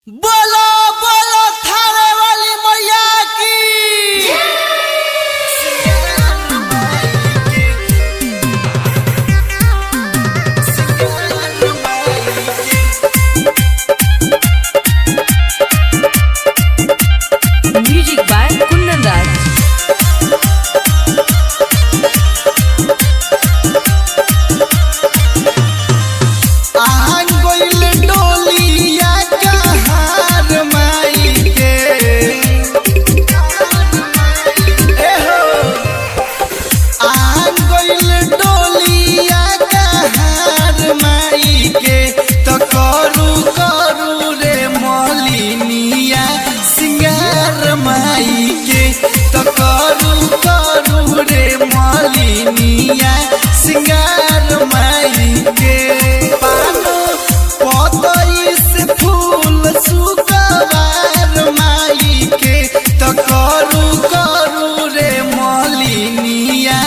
बोलो बोलो थाने वाली मैया की म्यूजिक बाय कुंदन राज। सिंगार माई के पानो पतई से फूल सुकवार माई के तो करू रे मलिनिया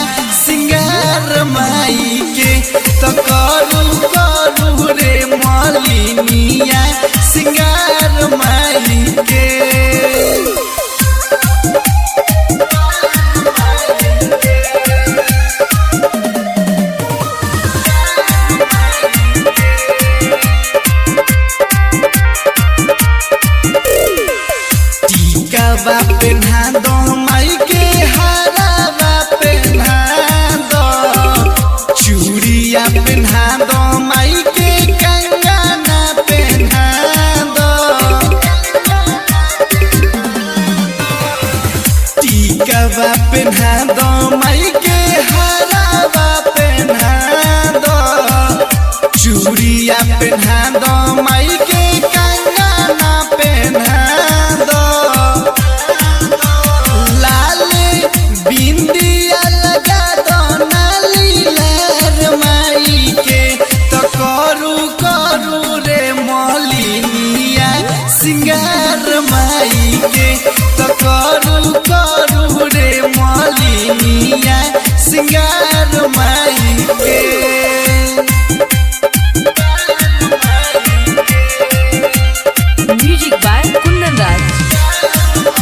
सिंगार माई के तो करू रे मलिनिया सिंगार माई के पेन्हा दो माई के हारा पेन्हा दो चूड़िया पेन्हा दो माई के कंगना पेन्हा दो टीका पेन्हा दो माई के हारा पेन्हा दो चूड़िया पेन्हा दो माई के कंगना पेन्हा बिंदिया लगा दो नालीलार माई के तो करू रे मलिनिया सिंगार माई के तो करू रे मलिनिया सिंगार माई के म्यूजिक बाय कुंदन राज।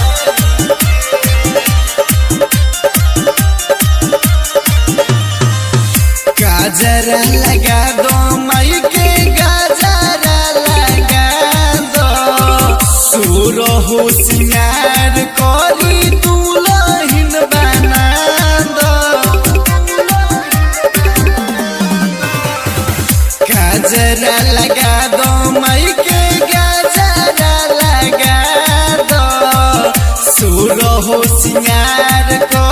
गाजरा लगा दो माई के गाजरा लगा दो सुरो हो सिंगार कोरी दुल्हन बना दो गाजरा लगा दो माई के गाजरा लगा दो सुरो हो सिंगार को